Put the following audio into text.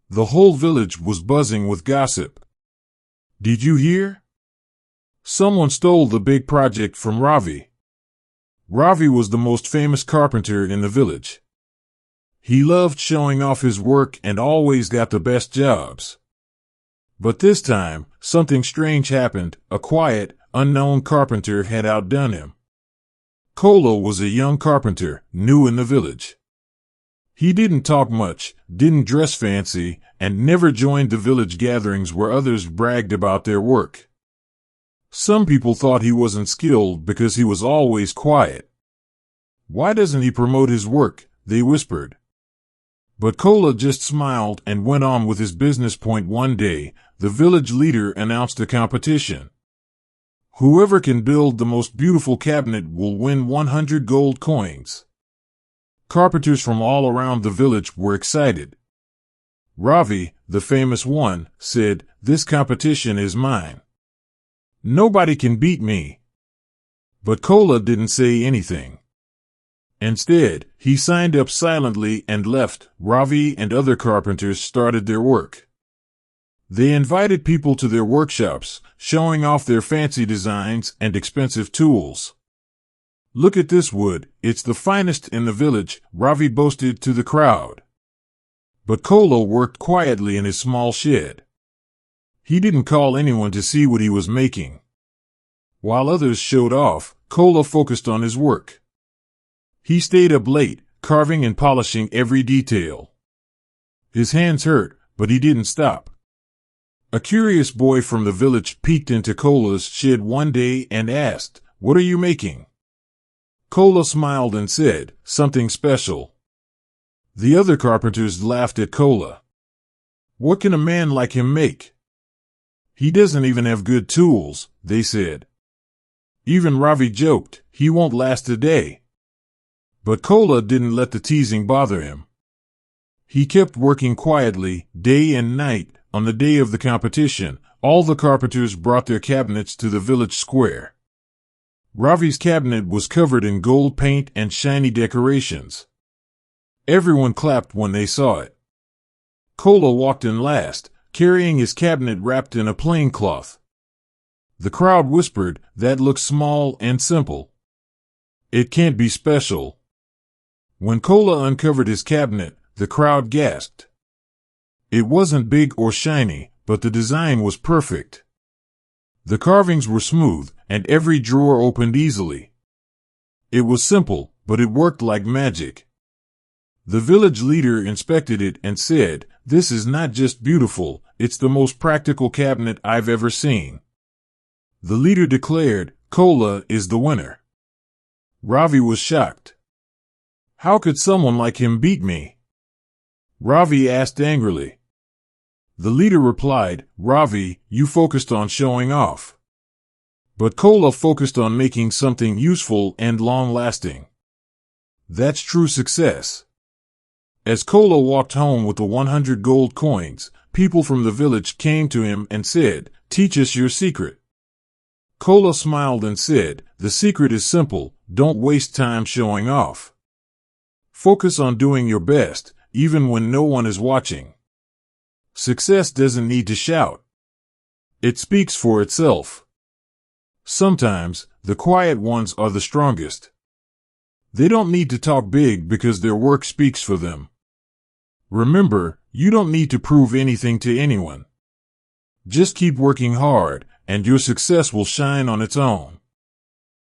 The whole village was buzzing with gossip. Did you hear? Someone stole the big project from Ravi. Ravi was the most famous carpenter in the village. He loved showing off his work and always got the best jobs. But this time, something strange happened. A quiet, unknown carpenter had outdone him. Kola was a young carpenter, new in the village. He didn't talk much, didn't dress fancy, and never joined the village gatherings where others bragged about their work. Some people thought he wasn't skilled because he was always quiet. Why doesn't he promote his work? They whispered. But Kola just smiled and went on with his business. One day, the village leader announced a competition. Whoever can build the most beautiful cabinet will win 100 gold coins. Carpenters from all around the village were excited. Ravi, the famous one, said, "This competition is mine. Nobody can beat me." But Kola didn't say anything. Instead, he signed up silently and left. Ravi and other carpenters started their work. They invited people to their workshops, showing off their fancy designs and expensive tools. "Look at this wood, it's the finest in the village," Ravi boasted to the crowd. But Kola worked quietly in his small shed. He didn't call anyone to see what he was making. While others showed off, Kola focused on his work. He stayed up late, carving and polishing every detail. His hands hurt, but he didn't stop. A curious boy from the village peeked into Kola's shed one day and asked, "What are you making?" Kola smiled and said, "Something special." The other carpenters laughed at Kola. "What can a man like him make? He doesn't even have good tools," they said. Even Ravi joked, "He won't last a day." But Kola didn't let the teasing bother him. He kept working quietly, day and night. On the day of the competition, all the carpenters brought their cabinets to the village square. Ravi's cabinet was covered in gold paint and shiny decorations. Everyone clapped when they saw it. Kola walked in last, carrying his cabinet wrapped in a plain cloth. The crowd whispered, "That looks small and simple. It can't be special." When Kola uncovered his cabinet, the crowd gasped. It wasn't big or shiny, but the design was perfect. The carvings were smooth, and every drawer opened easily. It was simple, but it worked like magic. The village leader inspected it and said, "This is not just beautiful, it's the most practical cabinet I've ever seen." The leader declared, "Kola is the winner." Ravi was shocked. "How could someone like him beat me?" Ravi asked angrily. The leader replied, "Ravi, you focused on showing off. But Kola focused on making something useful and long-lasting. That's true success." As Kola walked home with the 100 gold coins, people from the village came to him and said, "Teach us your secret." Kola smiled and said, "The secret is simple, don't waste time showing off. Focus on doing your best, even when no one is watching. Success doesn't need to shout. It speaks for itself. Sometimes, the quiet ones are the strongest. They don't need to talk big because their work speaks for them. Remember, you don't need to prove anything to anyone. Just keep working hard, and your success will shine on its own."